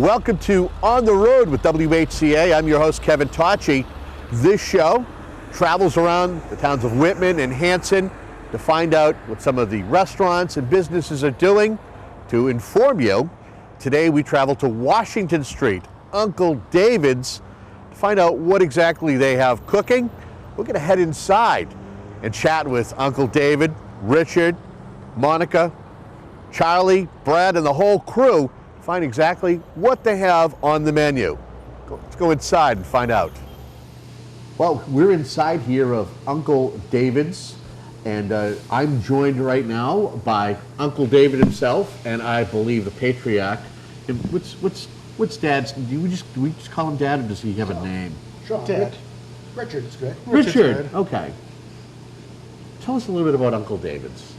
Welcome to On the Road with WHCA. I'm your host, Kevin Tocci. This show travels around the towns of Whitman and Hanson to find out what some of the restaurants and businesses are doing to inform you. Today we travel to Washington Street, Uncle David's, to find out what exactly they have cooking. We're going to head inside and chat with Uncle David, Richard, Monica, Charlie, Brad, and the whole crew to find exactly what they have on the menu. Let's go inside and find out. Well, we're inside here of Uncle David's, and I'm joined right now by Uncle David himself, and I believe the patriarch. And what's Dad's? Do we just call him Dad, or does he have a name? Sure. Dad. Richard is good. Richard. Okay. Tell us a little bit about Uncle David's.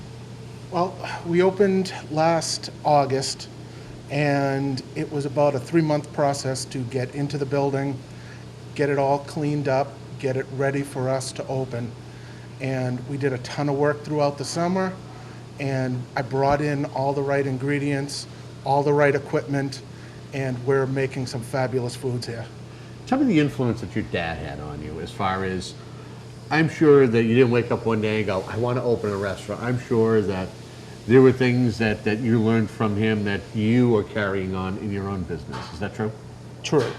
Well, we opened last August, and it was about a 3-month process to get into the building, get it all cleaned up, get it ready for us to open. And we did a ton of work throughout the summer, and I brought in all the right ingredients, all the right equipment, and we're making some fabulous foods here. Tell me the influence that your dad had on you, as far as, I'm sure that you didn't wake up one day and go, I want to open a restaurant. I'm sure that there were things that you learned from him that you are carrying on in your own business. Is that true? True.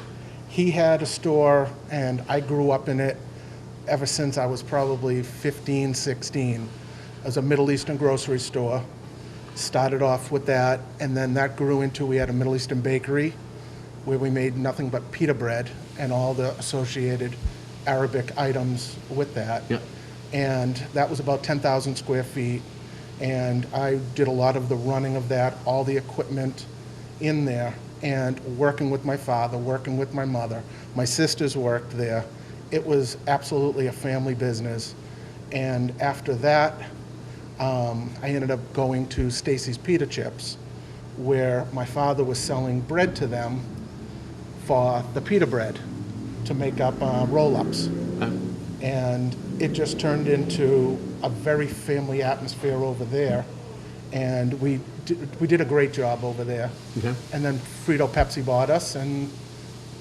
He had a store, and I grew up in it ever since I was probably 15, 16. It was a Middle Eastern grocery store. Started off with that, and then that grew into, we had a Middle Eastern bakery where we made nothing but pita bread and all the associated Arabic items with that. Yep. And that was about 10,000 square feet. And I did a lot of the running of that, all the equipment in there, and working with my father, working with my mother. My sisters worked there. It was absolutely a family business. And after that, I ended up going to Stacy's Pita Chips, where my father was selling bread to them for the pita bread to make up roll-ups. And it just turned into a very family atmosphere over there. And we did a great job over there. Okay. And then Frito Pepsi bought us and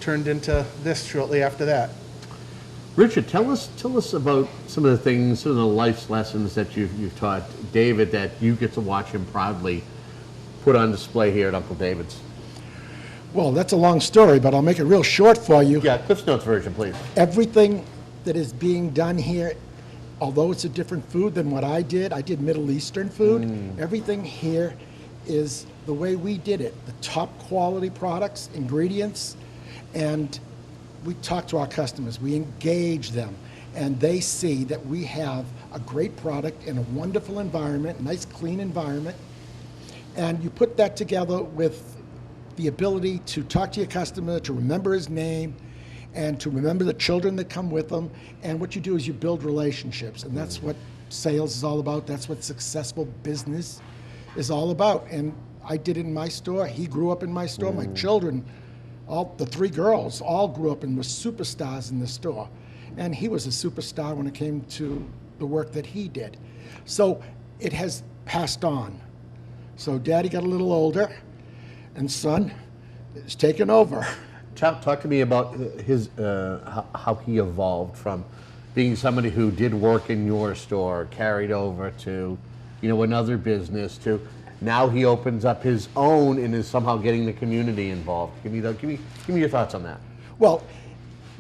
turned into this shortly after that. Richard, tell us about some of the things, some of the life lessons that you've taught David that you get to watch him proudly put on display here at Uncle David's. Well, that's a long story, but I'll make it real short for you. Yeah, Cliff's Notes version, please. Everything that is being done here, although it's a different food than what I did Middle Eastern food. Everything here is the way we did it. The top quality products, ingredients, and we talk to our customers, we engage them, and they see that we have a great product in a wonderful environment, nice clean environment, and you put that together with the ability to talk to your customer, to remember his name, and to remember the children that come with them. And what you do is you build relationships, and that's what sales is all about. That's what successful business is all about. And I did it in my store. He grew up in my store. My children, all the 3 girls, all grew up and were superstars in the store. And he was a superstar when it came to the work that he did. So it has passed on. So Daddy got a little older, and son is taken over. Talk to me about his how he evolved from being somebody who did work in your store, carried over to, another business, to now he opens up his own and is somehow getting the community involved. Give me your thoughts on that. Well,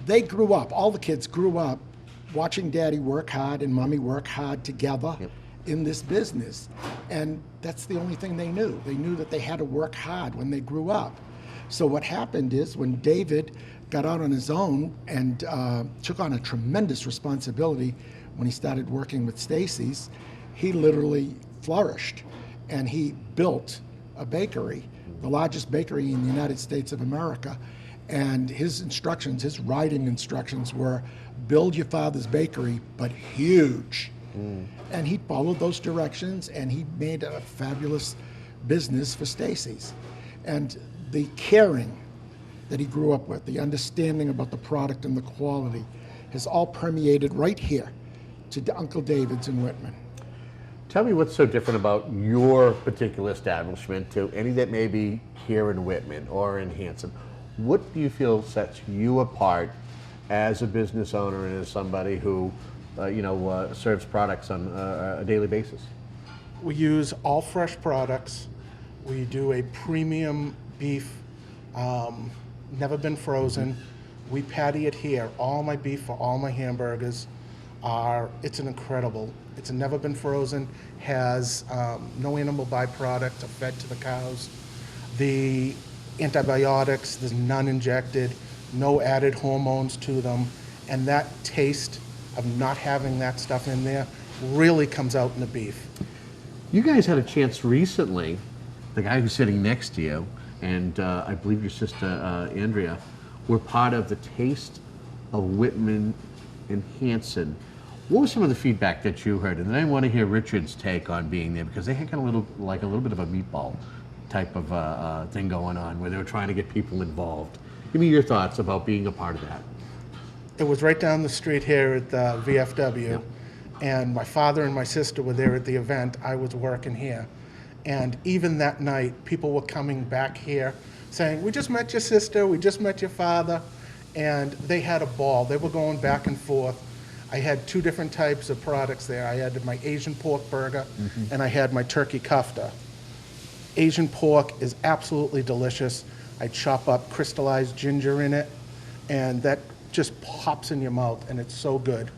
they grew up, all the kids grew up watching Daddy work hard and Mommy work hard together in this business. And that's the only thing they knew. They knew that they had to work hard when they grew up. So what happened is when David got out on his own and took on a tremendous responsibility when he started working with Stacy's, he literally flourished. And he built a bakery, the largest bakery in the United States of America. And his instructions, his writing instructions were, build your father's bakery, but huge. And he followed those directions, and he made a fabulous business for Stacy's. And the caring that he grew up with, the understanding about the product and the quality, has all permeated right here to Uncle David's in Whitman. Tell me what's so different about your particular establishment to any that may be here in Whitman or in Hanson. What do you feel sets you apart as a business owner and as somebody who, serves products on a daily basis? We use all fresh products. We do a premium beef, never been frozen. We patty it here. All my beef for all my hamburgers it's never been frozen, has no animal byproducts are fed to the cows. The antibiotics, there's none injected, no added hormones to them, and that taste of not having that stuff in there really comes out in the beef. You guys had a chance recently, the guy who's sitting next to you, and I believe your sister Andrea, were part of the Taste of Whitman and Hanson. What was some of the feedback that you heard? And then I want to hear Richard's take on being there, because they had kind of a little bit of a meatball type of thing going on where they were trying to get people involved. Give me your thoughts about being a part of that. It was right down the street here at the VFW, Yep. and my father and my sister were there at the event. I was working here. And even that night, people were coming back here saying, "We just met your sister, we just met your father," and they had a ball. They were going back and forth. I had two different types of products there. I had my Asian pork burger, and I had my turkey kofta. Asian pork is absolutely delicious. I chop up crystallized ginger in it, and that just pops in your mouth, and it's so good.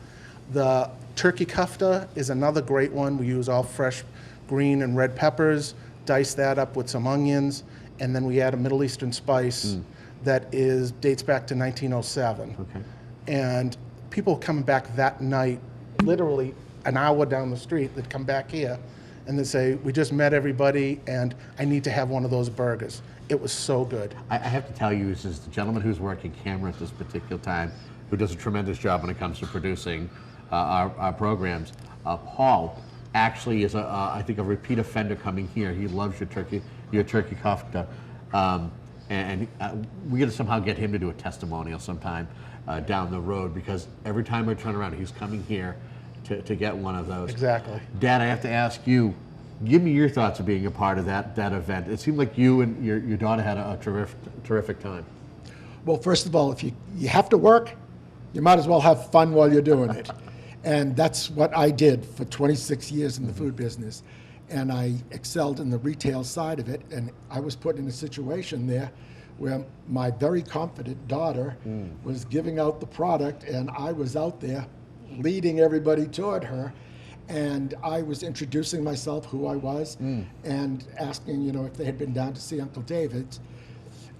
The turkey kofta is another great one. We use all fresh green and red peppers, dice that up with some onions, and then we add a Middle Eastern spice that dates back to 1907. Okay. And people coming back that night, literally an hour down the street, that come back here and they say, "We just met everybody and I need to have one of those burgers." It was so good. I have to tell you, this is the gentleman who's working camera at this particular time, who does a tremendous job when it comes to producing our programs. Paul actually is, I think, a repeat offender coming here. He loves your turkey kofta. And we got to somehow get him to do a testimonial sometime down the road, because every time I turn around, he's coming here to get one of those. Exactly. Dad, I have to ask you, give me your thoughts of being a part of that event. It seemed like you and your daughter had a terrific time. Well, first of all, if you have to work, you might as well have fun while you're doing it. And that's what I did for 26 years in the food business. And I excelled in the retail side of it. And I was put in a situation there where my very confident daughter was giving out the product, and I was out there leading everybody toward her. And I was introducing myself, who I was, and asking, if they had been down to see Uncle David,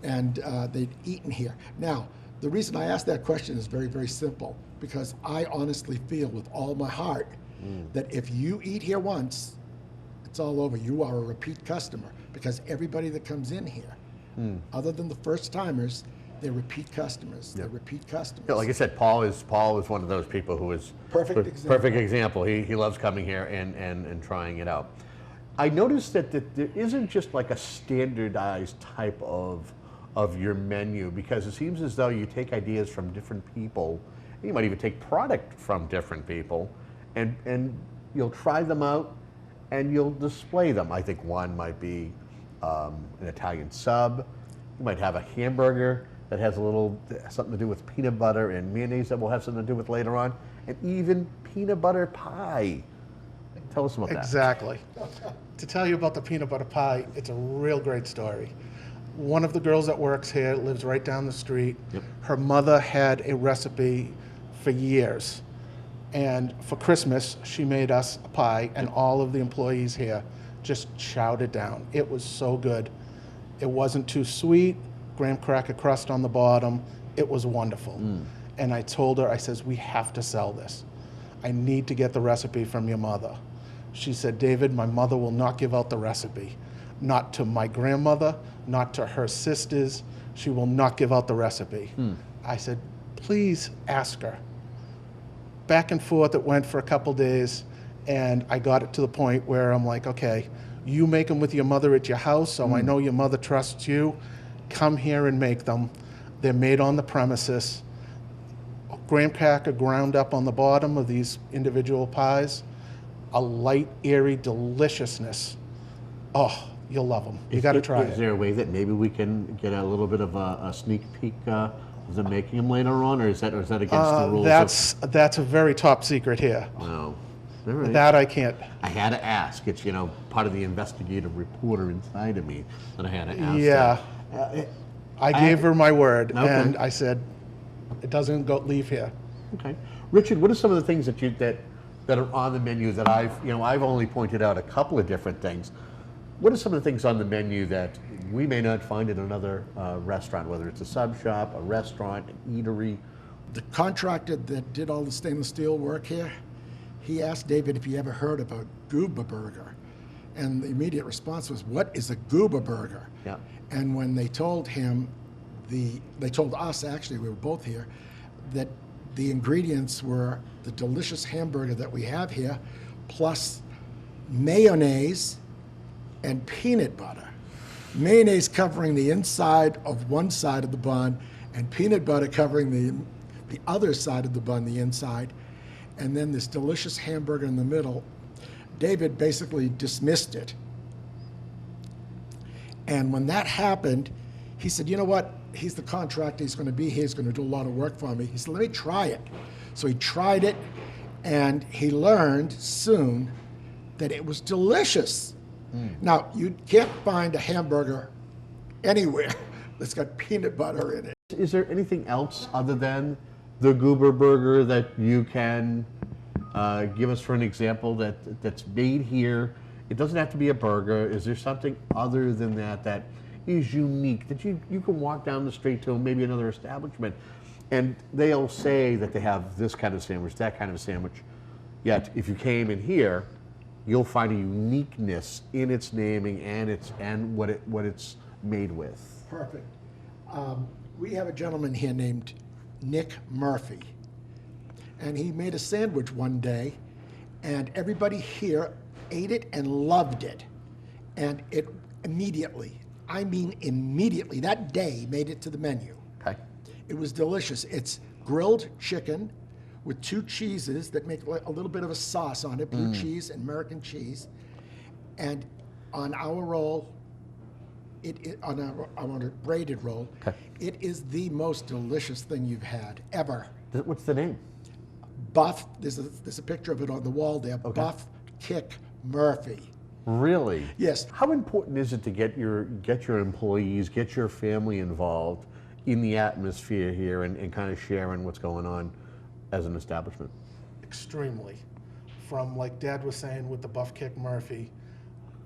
and they'd eaten here. Now, the reason I asked that question is very, very simple, because I honestly feel with all my heart that if you eat here once, it's all over. You are a repeat customer, because everybody that comes in here, other than the first timers, they're repeat customers. They're repeat customers. Yeah, like I said, Paul is one of those people who is Perfect example. Perfect example. He loves coming here and trying it out. I noticed that there isn't just like a standardized type of your menu, because it seems as though you take ideas from different people. You might even take product from different people, and you'll try them out and you'll display them. I think one might be an Italian sub. You might have a hamburger that has something to do with peanut butter and mayonnaise that we'll have something to do with later on, and even peanut butter pie. Tell us about that. Exactly. To tell you about the peanut butter pie, it's a real great story. One of the girls that works here lives right down the street. Yep. Her mother had a recipe for years. And for Christmas, she made us a pie, and all of the employees here just chowed it down. It was so good. It wasn't too sweet, graham cracker crust on the bottom. It was wonderful. And I told her, I says, "We have to sell this. I need to get the recipe from your mother." She said, "David, my mother will not give out the recipe. Not to my grandmother, not to her sisters. She will not give out the recipe." I said, "Please ask her." Back and forth it went for a couple days, and I got it to the point where I'm like, "Okay, you make them with your mother at your house, so I know your mother trusts you. Come here and make them. They're made on the premises. Graham cracker ground up on the bottom of these individual pies. a light, airy deliciousness. Oh, you'll love them. You got to try Is it. there a way that maybe we can get a little bit of a sneak peek of them making them later on, or is that against the rules? That's a very top secret here. No. All right. That I can't. I had to ask. It's part of the investigative reporter inside of me that I had to ask. Yeah. I gave her my word, Okay. and I said, it doesn't leave here. Okay, Richard, what are some of the things that are on the menu that I've only pointed out a couple of different things. What are some of the things on the menu that we may not find in another restaurant, whether it's a sub shop, a restaurant, an eatery? The contractor that did all the stainless steel work here, he asked David if he ever heard of a Gooba burger. And the immediate response was, what is a Gooba burger? Yeah. And when they told him, they told us actually, we were both here, that the ingredients were the delicious hamburger that we have here, plus mayonnaise and peanut butter. Mayonnaise covering the inside of one side of the bun, and peanut butter covering the other side of the bun, the inside, and then this delicious hamburger in the middle. David basically dismissed it. And when that happened, he said, you know what? He's the contractor. He's going to be here. He's going to do a lot of work for me. He said, let me try it. So he tried it, and he learned soon that it was delicious. Now, you can't find a hamburger anywhere that's got peanut butter in it. Is there anything else other than the Goober burger that you can give us for an example that's made here? It doesn't have to be a burger. Is there something other than that is unique that you can walk down the street to maybe another establishment and they'll say that they have this kind of sandwich, that kind of sandwich, yet if you came in here, you'll find a uniqueness in its naming and what it's made with? Perfect. We have a gentleman here named Nick Murphy, and he made a sandwich one day, and everybody here ate it and loved it, and it immediately, I mean immediately, that day made it to the menu. Okay. It was delicious. It's grilled chicken with 2 cheeses that make a little bit of a sauce on it, blue cheese and American cheese. And on our roll, on a braided roll, Okay. it is the most delicious thing you've had ever. What's the name? Buff, there's a picture of it on the wall there, Okay. Buff Kick Murphy. Really? Yes. How important is it to get your employees, get your family involved in the atmosphere here and kind of sharing what's going on as an establishment? Extremely. From, like Dad was saying with the Buff Kick Murphy,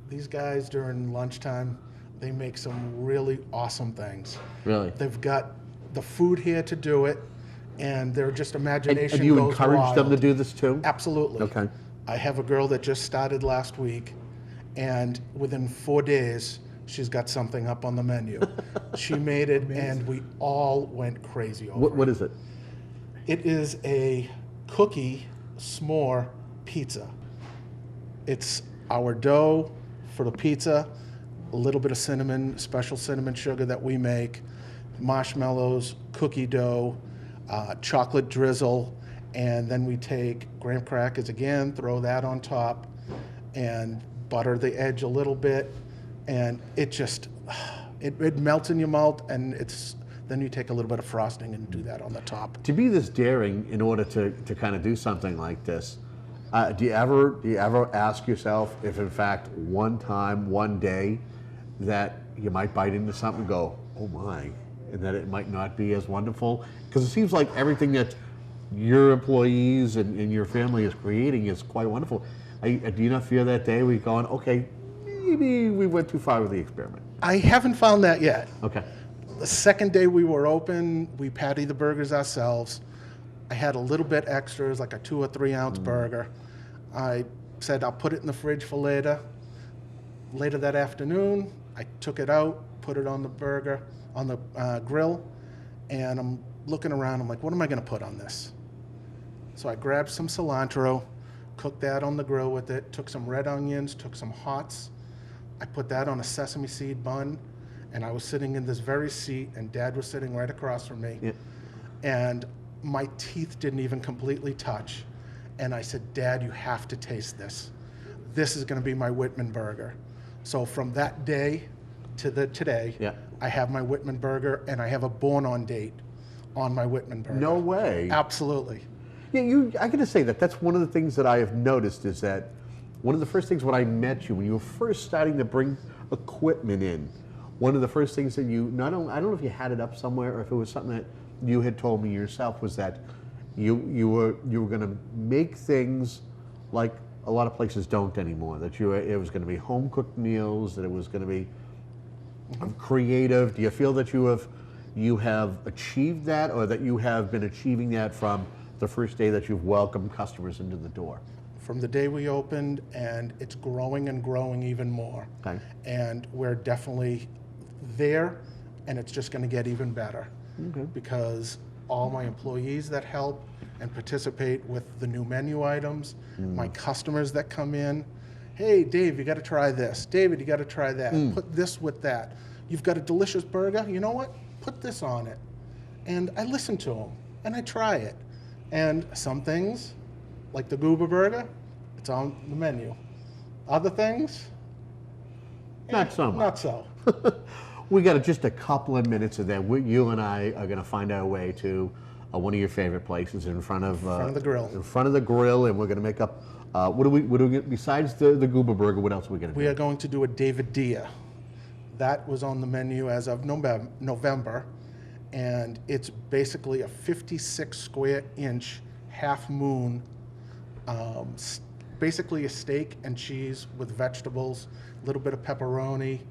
these guys during lunchtime, they make some really awesome things. Really? They've got the food here to do it, and their just imagination And you goes encourage them to wild. do this too? Absolutely. Okay. I have a girl that just started last week, and within 4 days, she's got something up on the menu. She made it, and we all went crazy over What it. is it? It is a cookie s'more pizza. It's our dough for the pizza, a little bit of cinnamon, special cinnamon sugar that we make, marshmallows, cookie dough, chocolate drizzle, and then we take graham crackers again, throw that on top, and butter the edge a little bit, and it just, it melts in your mouth, and then you take a little bit of frosting and do that on the top. To be this daring in order to kind of do something like this, do you ever ask yourself if in fact one day, that you might bite into something and go, oh my, and that it might not be as wonderful? Because it seems like everything that your employees and your family is creating is quite wonderful. Do you not fear that day where you're going, okay, maybe we went too far with the experiment? I haven't found that yet. Okay. The second day we were open, we patty the burgers ourselves. I had a little bit extra, it was like a 2 or 3 ounce burger. I said I'll put it in the fridge for later. Later that afternoon, I took it out, put it on the burger, on the grill, and I'm looking around, I'm like, what am I gonna put on this? So I grabbed some cilantro, cooked that on the grill with it, took some red onions, took some hots. I put that on a sesame seed bun, and I was sitting in this very seat, and Dad was sitting right across from me. Yeah. And my teeth didn't even completely touch. And I said, Dad, you have to taste this. this is going to be my Whitman burger. So from that day to today, Yeah. I have my Whitman burger, and I have a born-on date on my Whitman burger. No way. Absolutely. Yeah, I got to say that's one of the things that I have noticed is that one of the first things when I met you, when you were first starting to bring equipment in, one of the first things that you, I don't know if you had it up somewhere or if it was something that you had told me yourself, was that you were going to make things like a lot of places don't anymore. That it was going to be home cooked meals, that it was going to be creative. Do you feel that you have achieved that, or that you have been achieving that from the first day that you've welcomed customers into the door? From the day we opened, and it's growing and growing even more. Okay. And we're definitely there, and it's just going to get even better. Okay. Because all my employees that help and participate with the new menu items, my customers that come in, hey, Dave, you got to try this. David, you got to try that. Put this with that. You've got a delicious burger. You know what? Put this on it. And I listen to them, and I try it. And some things, like the Goober burger, it's on the menu. Other things, Not so much. not so. We got just a couple of minutes, and then you and I are going to find our way to one of your favorite places in front of the grill. In front of the grill, and we're going to make up. What do we besides the Goober burger? What else are we going to do? We are going to do a David Dia. That was on the menu as of November, and it's basically a 56 square inch half moon, basically a steak and cheese with vegetables, a little bit of pepperoni,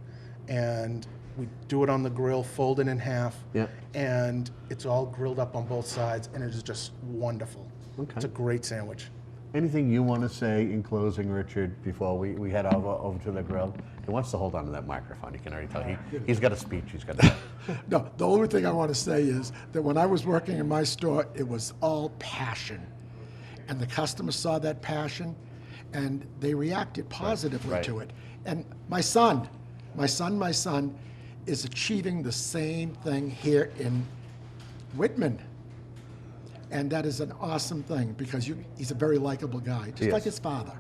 and we do it on the grill, fold it in half, Yeah. and it's all grilled up on both sides, and it is just wonderful. Okay. It's a great sandwich. Anything you want to say in closing, Richard, before we head over to the grill? He wants to hold on to that microphone. You can already tell he's got a speech. He's got to. No, the only thing I want to say is that when I was working in my store, it was all passion. And the customers saw that passion, and they reacted positively Right. to it. And my son is achieving the same thing here in Whitman. And that is an awesome thing, because he's a very likable guy, just Yes. like his father.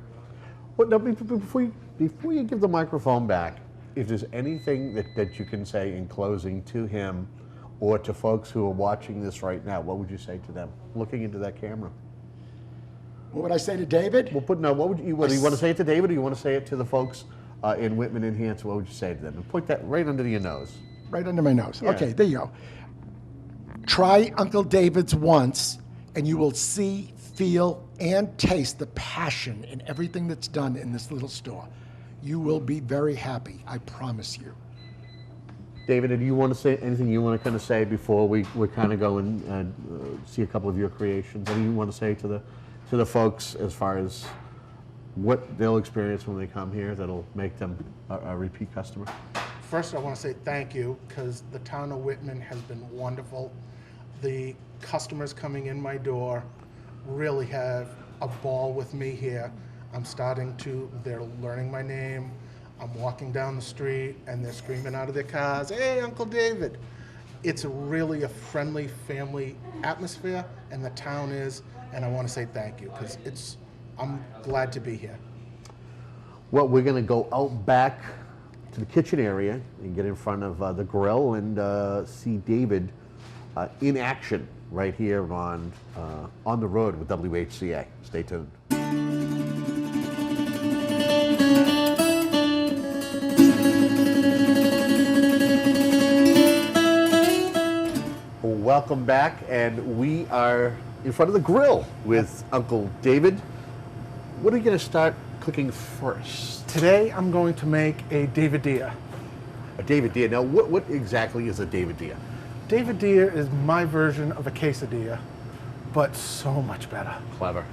Well, now, before you give the microphone back, if there's anything that you can say in closing to him or to folks who are watching this right now, what would you say to them, looking into that camera? What would I say to David? Well, what do you want to say it to David, or do you want to say it to the folks in Whitman and Hanson? What would you say to them? And point that right under your nose. Right under my nose. Yeah. Okay, there you go. Try Uncle David's once, and you will see, feel, and taste the passion in everything that's done in this little store. You will be very happy, I promise you. David, do you want to say anything you want to kind of say before we kind of go and see a couple of your creations? Anything you want to say to the folks as far as what they'll experience when they come here that'll make them a repeat customer? First, I want to say thank you, because the town of Whitman has been wonderful. The customers coming in my door really have a ball with me here. They're learning my name. I'm walking down the street, and they're screaming out of their cars, "Hey, Uncle David." It's really a friendly family atmosphere, and the town is, and I want to say thank you, because I'm glad to be here. Well, we're going to go out back to the kitchen area and get in front of the grill and see David in action right here on the road with WHCA. Stay tuned. Welcome back, and we are in front of the grill with Uncle David. What are you going to start cooking first? Today, I'm going to make a David Dia. A David Dia. Now, what exactly is a David Dia? David Dia is my version of a quesadilla, but so much better. Clever.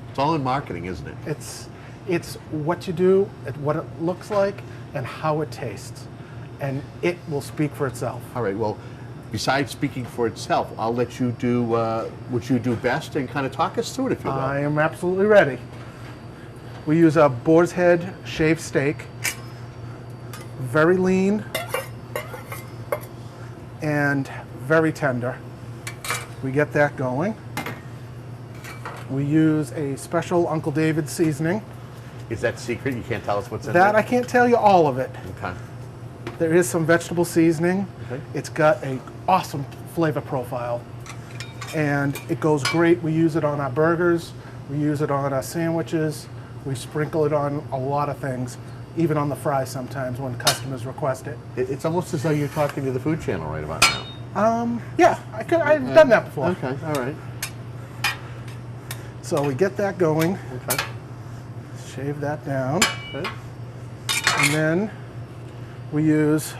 It's all in marketing, isn't it? It's what you do, what it looks like, and how it tastes. And it will speak for itself. All right, well, besides speaking for itself, I'll let you do what you do best and kind of talk us through it, if you will. I am absolutely ready. We use a boar's head shaved steak, very lean and very tender. We get that going. We use a special Uncle David seasoning Is that secret? You can't tell us what's in That I there? can't tell you all of it. Okay. There is some vegetable seasoning. Okay. It's got an awesome flavor profile, and it goes great. We use it on our burgers. We use it on our sandwiches. We sprinkle it on a lot of things, even on the fries sometimes when customers request it. It's almost as though you're talking to the Food Channel right about now. Yeah, I've done that before. Okay, all right. So we get that going, Okay. shave that down, Okay. and then we use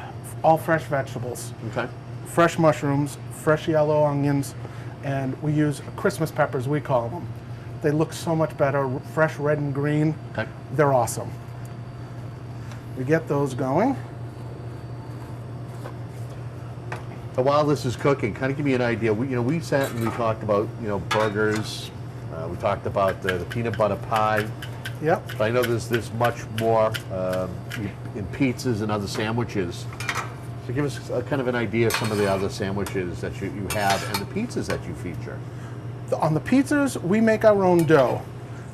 all fresh vegetables. Okay. Fresh mushrooms, fresh yellow onions, and we use Christmas peppers, we call them. They look so much better, fresh red and green. Okay. They're awesome. We get those going. So while this is cooking, kind of give me an idea. We sat and we talked about, burgers. We talked about the peanut butter pie. Yep. But I know there's much more in pizzas and other sandwiches. So give us kind of an idea of some of the other sandwiches that you have and the pizzas that you feature. On the pizzas, we make our own dough.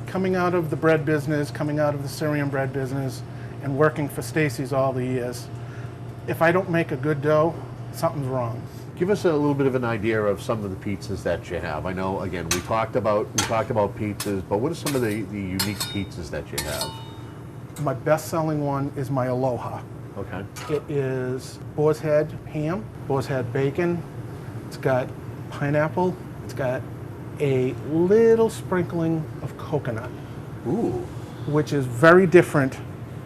Coming out of the bread business, coming out of the Syrian bread business, and working for Stacy's all the years. If I don't make a good dough, something's wrong. Give us a little bit of an idea of some of the pizzas that you have. I know, again, we talked about pizzas, but what are some of the unique pizzas that you have? My best-selling one is my Aloha. Okay. It is boar's head ham, boar's head bacon. It's got pineapple. It's got a little sprinkling of coconut, Ooh. which is very different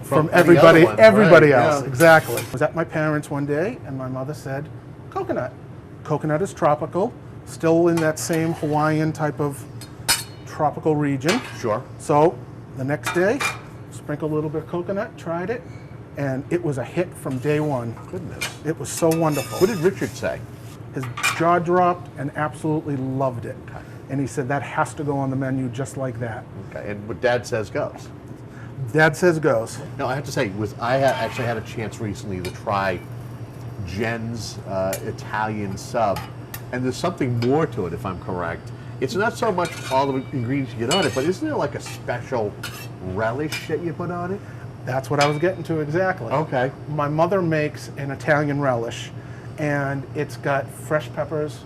from any other everybody ones, everybody right, else. yeah. Exactly. I was at my parents' one day, and my mother said, "Coconut. Coconut is tropical, still in that same Hawaiian type of tropical region." Sure. So the next day, sprinkled a little bit of coconut, tried it, and it was a hit from day one. Goodness. It was so wonderful. What did Richard say? His jaw dropped and absolutely loved it. And he said that has to go on the menu just like that. Okay. And what Dad says goes. Dad says goes. No, I have to say, actually had a chance recently to try Jen's Italian sub, and there's something more to it, if I'm correct. It's not so much all the ingredients you get on it, but isn't there like a special relish that you put on it? That's what I was getting to exactly. Okay. My mother makes an Italian relish, and it's got fresh peppers,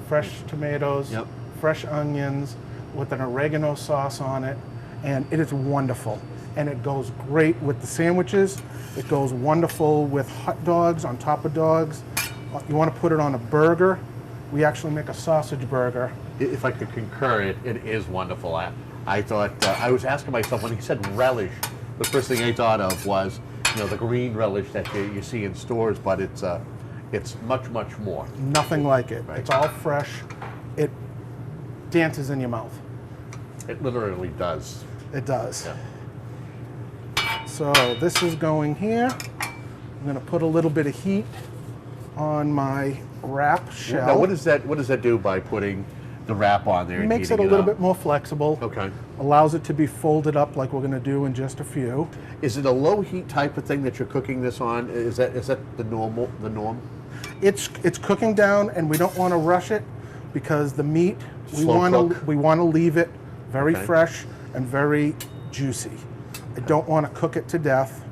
fresh tomatoes, Yep. fresh onions, with an oregano sauce on it, and it is wonderful. And it goes great with the sandwiches. It goes wonderful with hot dogs, on top of dogs. You want to put it on a burger. We actually make a sausage burger. If I could concur, it is wonderful. I thought, I was asking myself, when he said relish, the first thing I thought of was, the green relish that you see in stores, but it's much, much more. Nothing like it. Right. It's all fresh. It dances in your mouth. It literally does. It does. Yeah. So this is going here. I'm going to put a little bit of heat on my wrap shell. Now, what does that do by putting the wrap on there? It and makes it heating a little up? bit more flexible. Okay. Allows it to be folded up like we're going to do in just a few. Is it a low heat type of thing that you're cooking this on? Is that the norm? It's cooking down, and we don't want to rush it because the meat we Slow want cook? to leave it very Okay. fresh and very juicy. I don't want to cook it to death.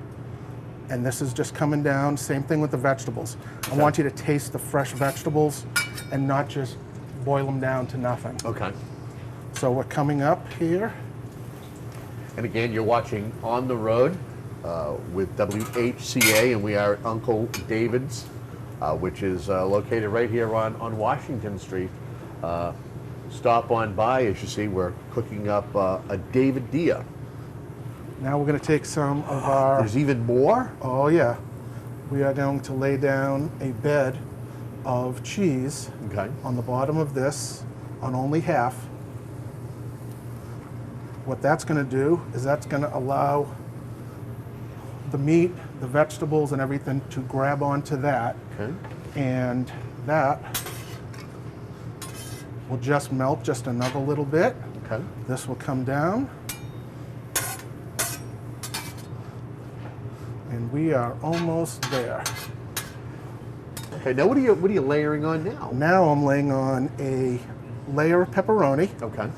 And this is just coming down. Same thing with the vegetables. I want you to taste the fresh vegetables and not just boil them down to nothing. Okay. So we're coming up here. And again, you're watching On the Road with WHCA, and we are at Uncle David's, which is located right here on Washington Street. Stop on by. As you see, we're cooking up a David Dia. Now we're going to take some of our... There's even more? Oh yeah. We are going to lay down a bed of cheese Okay. on the bottom of this on only half. What that's going to do is that's going to allow the meat, the vegetables, and everything to grab onto that. Okay. And that will just melt just another little bit. Okay. This will come down. And we are almost there. Okay. Now, what are you layering on now? Now I'm laying on a layer of pepperoni, Okay.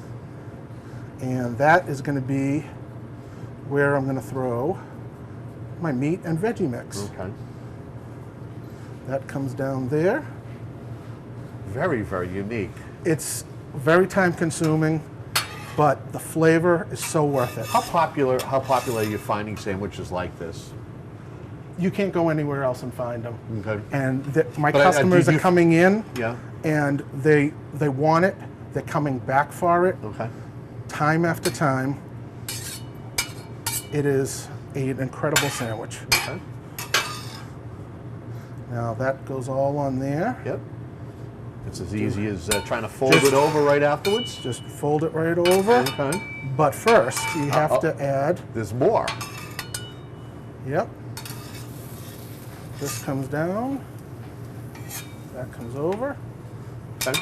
and that is going to be where I'm going to throw my meat and veggie mix. Okay. That comes down there. Very, very unique. It's very time consuming, but the flavor is so worth it. How popular are you finding sandwiches like this? You can't go anywhere else and find them. Okay. And my But, customers do you- are coming in, Yeah. and they want it. They're coming back for it, Okay. time after time. It is an incredible sandwich. Okay. Now that goes all on there. Yep. It's as easy as trying to fold Just- it over right afterwards. Just fold it right over. Okay. But first, you have to add, There's more. yep. This comes down. That comes over. Okay.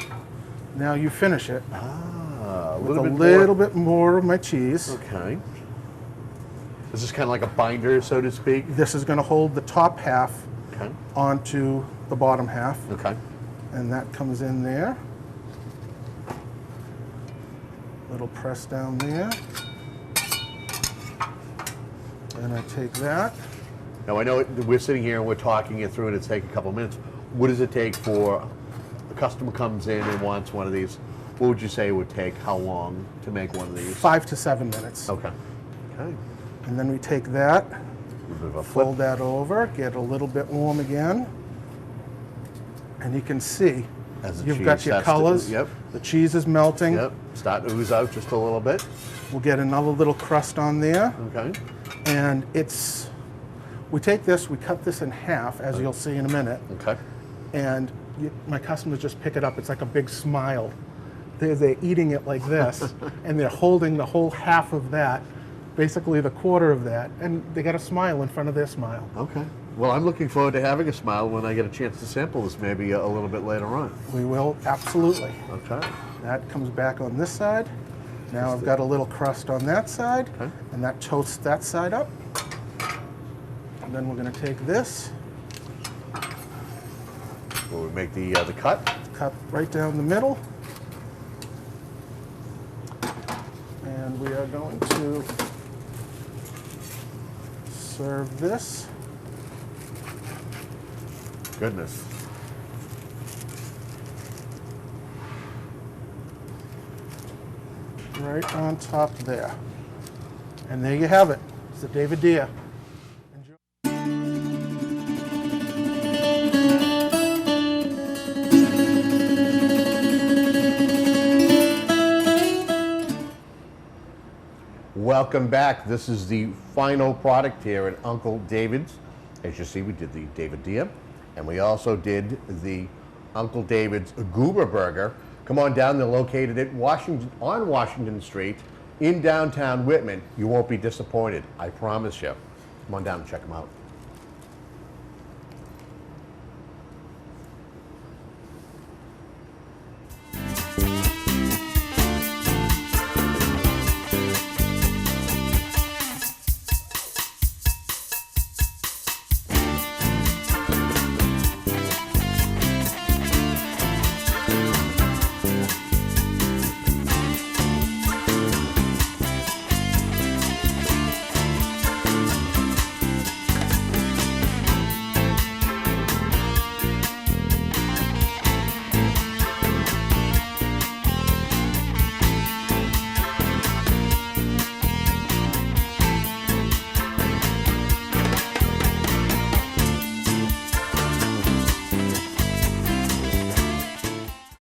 Now you finish it Ah, a with a little bit little more. bit more of my cheese. Okay. Is this kind of like a binder, so to speak? This is going to hold the top half Okay. onto the bottom half, Okay. and that comes in there. Little press down there. And I take that. Now I know we're sitting here and we're talking it through, and it's taking a couple minutes. What does it take for a customer comes in and wants one of these? What would you say it would take? How long to make one of these? 5 to 7 minutes. Okay. Okay. And then we take that, A little bit of a flip. fold that over, get a little bit warm again. And you can see As the you've cheese got your starts to- colors. Yep. The cheese is melting. Yep. Start to ooze out just a little bit. We'll get another little crust on there. Okay. And we take this, we cut this in half, as you'll see in a minute. Okay. And my customers just pick it up. It's like a big smile. They're eating it like this, and they're holding the whole half of that, basically the quarter of that, and they got a smile in front of their smile. Okay. Well, I'm looking forward to having a smile when I get a chance to sample this maybe a little bit later on. We will, absolutely. Okay. That comes back on this side. Now I've got a little crust on that side, Okay. and that toasts that side up. And then we're going to take this, Will we make the cut? cut right down the middle, and we are going to serve this. Goodness. Right on top there. And there you have it. It's the David Deer. Enjoy. Welcome back. This is the final product here at Uncle David's. As you see, we did the David Deer, and we also did the Uncle David's Goober Burger. Come on down. They're located at on Washington Street in downtown Whitman. You won't be disappointed. I promise you. Come on down and check them out.